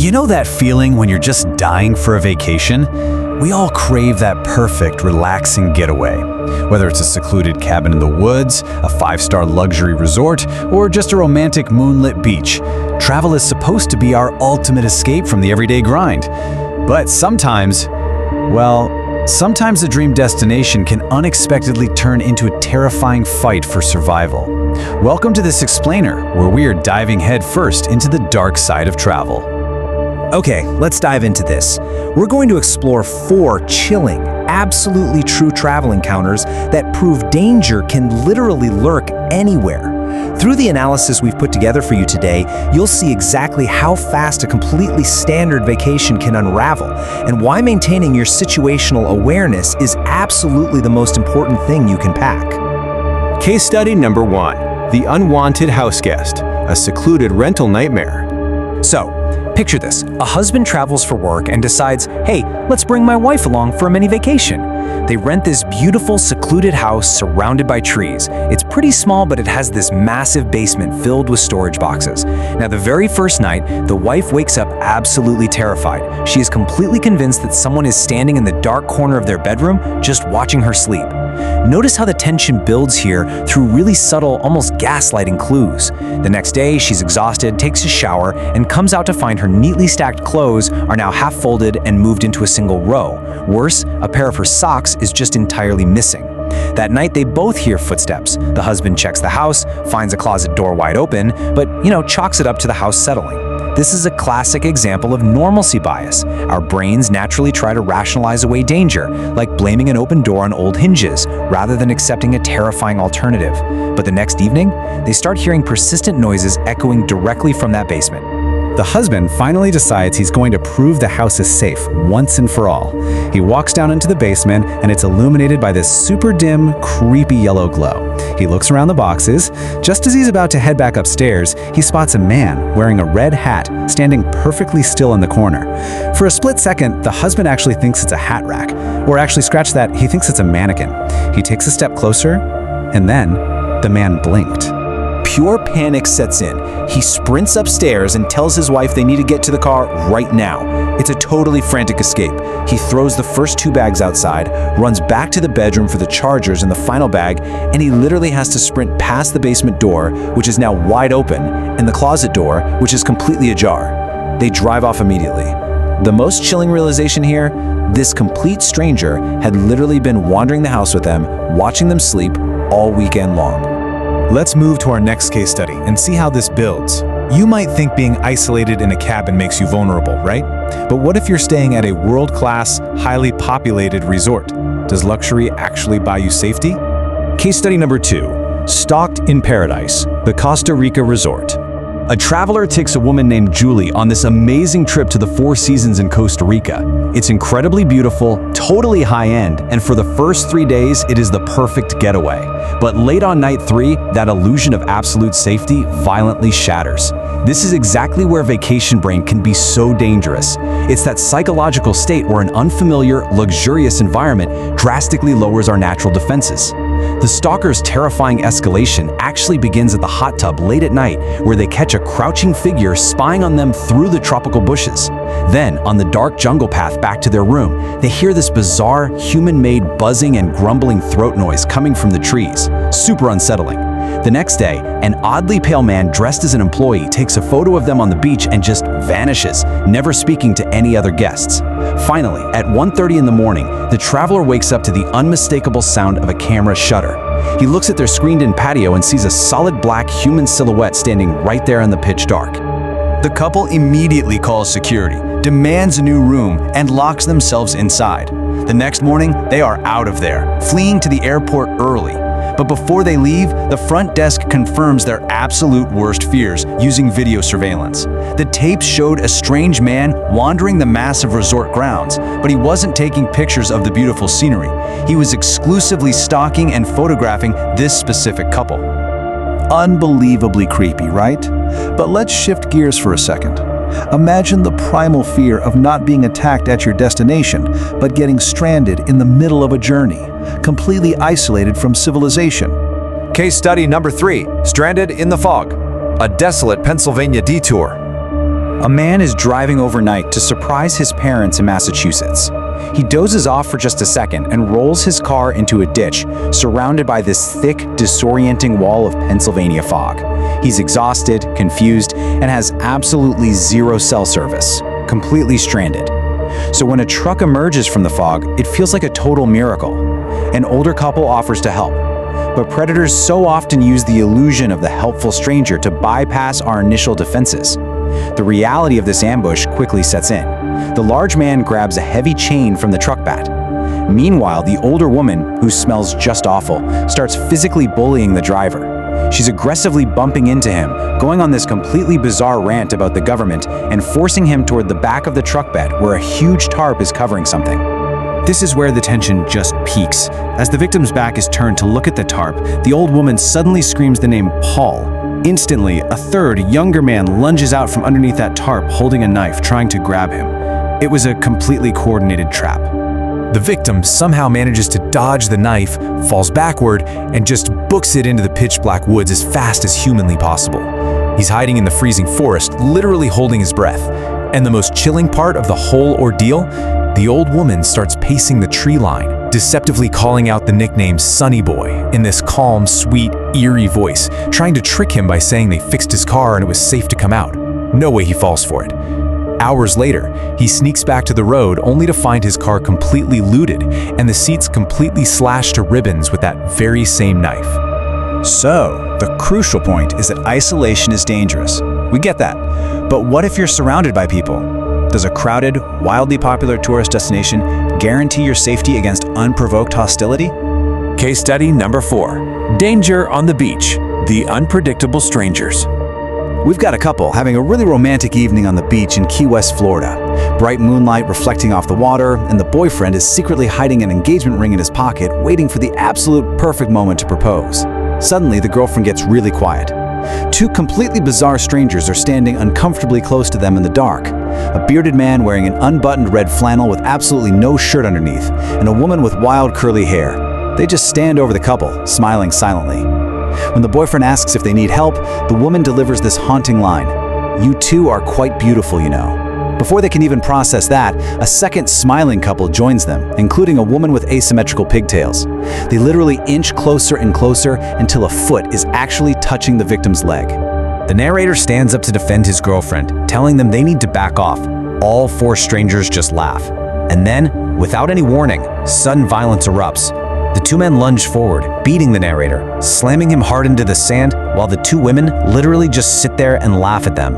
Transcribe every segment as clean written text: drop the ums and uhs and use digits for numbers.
You know that feeling when you're just dying for a vacation? We all crave that perfect, relaxing getaway. Whether it's a secluded cabin in the woods, a five-star luxury resort, or just a romantic moonlit beach, travel is supposed to be our ultimate escape from the everyday grind. But sometimes the dream destination can unexpectedly turn into a terrifying fight for survival. Welcome to This Explainer, where we are diving headfirst into the dark side of travel. Okay, let's dive into this. We're going to explore 4 chilling, absolutely true travel encounters that prove danger can literally lurk anywhere. Through the analysis we've put together for you today, you'll see exactly how fast a completely standard vacation can unravel, and why maintaining your situational awareness is absolutely the most important thing you can pack. Case study number 1, the unwanted house guest, a secluded rental nightmare. So, picture this. A husband travels for work and decides, hey, let's bring my wife along for a mini vacation. They rent this beautiful, secluded house surrounded by trees. It's pretty small, but it has this massive basement filled with storage boxes. Now, the very first night, the wife wakes up absolutely terrified. She is completely convinced that someone is standing in the dark corner of their bedroom, just watching her sleep. Notice how the tension builds here through really subtle, almost gaslighting clues. The next day, she's exhausted, takes a shower, and comes out to find her neatly stacked clothes are now half folded and moved into a single row. Worse, a pair of her socks is just entirely missing. That night, they both hear footsteps. The husband checks the house, finds a closet door wide open, but, chalks it up to the house settling. This is a classic example of normalcy bias. Our brains naturally try to rationalize away danger, like blaming an open door on old hinges, rather than accepting a terrifying alternative. But the next evening, they start hearing persistent noises echoing directly from that basement. The husband finally decides he's going to prove the house is safe once and for all. He walks down into the basement, and it's illuminated by this super dim, creepy yellow glow. He looks around the boxes. Just as he's about to head back upstairs, he spots a man wearing a red hat standing perfectly still in the corner. For a split second, the husband actually thinks it's a hat rack, or actually scratch that, he thinks it's a mannequin. He takes a step closer, and then the man blinked. Pure panic sets in. He sprints upstairs and tells his wife they need to get to the car right now. It's a totally frantic escape. He throws the first 2 bags outside, runs back to the bedroom for the chargers and the final bag, and he literally has to sprint past the basement door, which is now wide open, and the closet door, which is completely ajar. They drive off immediately. The most chilling realization here, this complete stranger had literally been wandering the house with them, watching them sleep all weekend long. Let's move to our next case study and see how this builds. You might think being isolated in a cabin makes you vulnerable, right? But what if you're staying at a world-class, highly populated resort? Does luxury actually buy you safety? Case study number 2, Stalked in Paradise, the Costa Rica resort. A traveler takes a woman named Julie on this amazing trip to the Four Seasons in Costa Rica. It's incredibly beautiful, totally high-end, and for the first 3 days, it is the perfect getaway. But late on night 3, that illusion of absolute safety violently shatters. This is exactly where vacation brain can be so dangerous. It's that psychological state where an unfamiliar, luxurious environment drastically lowers our natural defenses. The stalker's terrifying escalation actually begins at the hot tub late at night, where they catch a crouching figure spying on them through the tropical bushes. Then, on the dark jungle path back to their room, they hear this bizarre, human-made buzzing and grumbling throat noise coming from the trees. Super unsettling. The next day, an oddly pale man dressed as an employee takes a photo of them on the beach and just vanishes, never speaking to any other guests. Finally, at 1:30 in the morning, the traveler wakes up to the unmistakable sound of a camera shutter. He looks at their screened-in patio and sees a solid black human silhouette standing right there in the pitch dark. The couple immediately calls security, demands a new room, and locks themselves inside. The next morning, they are out of there, fleeing to the airport early. But before they leave, the front desk confirms their absolute worst fears using video surveillance. The tapes showed a strange man wandering the massive resort grounds, but he wasn't taking pictures of the beautiful scenery. He was exclusively stalking and photographing this specific couple. Unbelievably creepy, right? But let's shift gears for a second. Imagine the primal fear of not being attacked at your destination, but getting stranded in the middle of a journey, completely isolated from civilization. Case study number 3, Stranded in the Fog, a desolate Pennsylvania detour. A man is driving overnight to surprise his parents in Massachusetts. He dozes off for just a second and rolls his car into a ditch, surrounded by this thick, disorienting wall of Pennsylvania fog. He's exhausted, confused, and has absolutely zero cell service, completely stranded. So when a truck emerges from the fog, it feels like a total miracle. An older couple offers to help, but predators so often use the illusion of the helpful stranger to bypass our initial defenses. The reality of this ambush quickly sets in. The large man grabs a heavy chain from the truck bat. Meanwhile, the older woman, who smells just awful, starts physically bullying the driver. She's aggressively bumping into him, going on this completely bizarre rant about the government and forcing him toward the back of the truck bed where a huge tarp is covering something. This is where the tension just peaks. As the victim's back is turned to look at the tarp, the old woman suddenly screams the name Paul. Instantly, a third, younger man lunges out from underneath that tarp holding a knife, trying to grab him. It was a completely coordinated trap. The victim somehow manages to dodge the knife, falls backward, and just books it into the pitch-black woods as fast as humanly possible. He's hiding in the freezing forest, literally holding his breath. And the most chilling part of the whole ordeal? The old woman starts pacing the tree line, deceptively calling out the nickname Sonny Boy in this calm, sweet, eerie voice, trying to trick him by saying they fixed his car and it was safe to come out. No way he falls for it. Hours later, he sneaks back to the road only to find his car completely looted and the seats completely slashed to ribbons with that very same knife. So, the crucial point is that isolation is dangerous. We get that. But what if you're surrounded by people? Does a crowded, wildly popular tourist destination guarantee your safety against unprovoked hostility? Case study number 4. Danger on the beach. The unpredictable strangers. We've got a couple having a really romantic evening on the beach in Key West, Florida. Bright moonlight reflecting off the water, and the boyfriend is secretly hiding an engagement ring in his pocket, waiting for the absolute perfect moment to propose. Suddenly, the girlfriend gets really quiet. Two completely bizarre strangers are standing uncomfortably close to them in the dark. A bearded man wearing an unbuttoned red flannel with absolutely no shirt underneath, and a woman with wild curly hair. They just stand over the couple, smiling silently. When the boyfriend asks if they need help, the woman delivers this haunting line. "You two are quite beautiful, you know." Before they can even process that, a second smiling couple joins them, including a woman with asymmetrical pigtails. They literally inch closer and closer until a foot is actually touching the victim's leg. The narrator stands up to defend his girlfriend, telling them they need to back off. All 4 strangers just laugh. And then, without any warning, sudden violence erupts. The 2 men lunge forward, beating the narrator, slamming him hard into the sand, while the 2 women literally just sit there and laugh at them.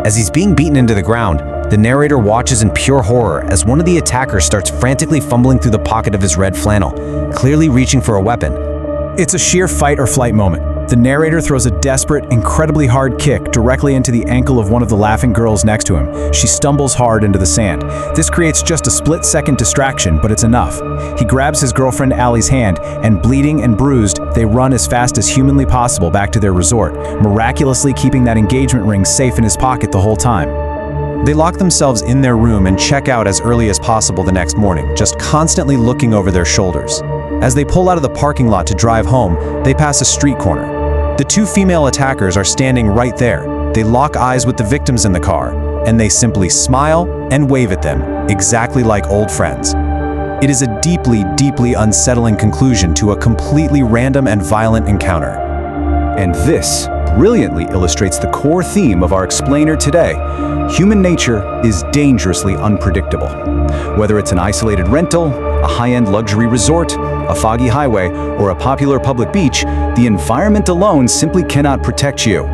As he's being beaten into the ground, the narrator watches in pure horror as one of the attackers starts frantically fumbling through the pocket of his red flannel, clearly reaching for a weapon. It's a sheer fight or flight moment. The narrator throws a desperate, incredibly hard kick directly into the ankle of one of the laughing girls next to him. She stumbles hard into the sand. This creates just a split-second distraction, but it's enough. He grabs his girlfriend Allie's hand, and bleeding and bruised, they run as fast as humanly possible back to their resort, miraculously keeping that engagement ring safe in his pocket the whole time. They lock themselves in their room and check out as early as possible the next morning, just constantly looking over their shoulders. As they pull out of the parking lot to drive home, they pass a street corner. The 2 female attackers are standing right there. They lock eyes with the victims in the car, and they simply smile and wave at them, exactly like old friends. It is a deeply, deeply unsettling conclusion to a completely random and violent encounter. And this brilliantly illustrates the core theme of our explainer today. Human nature is dangerously unpredictable. Whether it's an isolated rental, a high-end luxury resort, a foggy highway, or a popular public beach, the environment alone simply cannot protect you.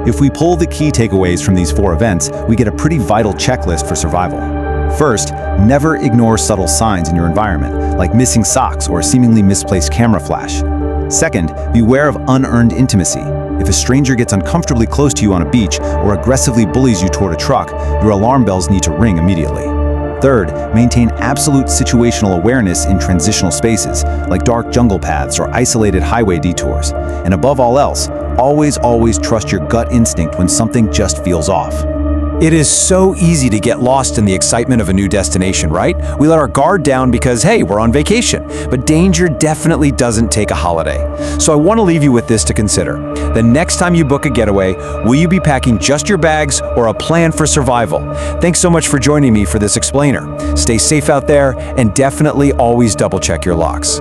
If we pull the key takeaways from these 4 events, we get a pretty vital checklist for survival. First, never ignore subtle signs in your environment, like missing socks or a seemingly misplaced camera flash. Second, beware of unearned intimacy. If a stranger gets uncomfortably close to you on a beach or aggressively bullies you toward a truck, your alarm bells need to ring immediately. Third, maintain absolute situational awareness in transitional spaces, like dark jungle paths or isolated highway detours. And above all else, always trust your gut instinct when something just feels off. It is so easy to get lost in the excitement of a new destination, right? We let our guard down because, hey, we're on vacation. But danger definitely doesn't take a holiday. So I want to leave you with this to consider. The next time you book a getaway, will you be packing just your bags or a plan for survival? Thanks so much for joining me for this explainer. Stay safe out there and definitely always double check your locks.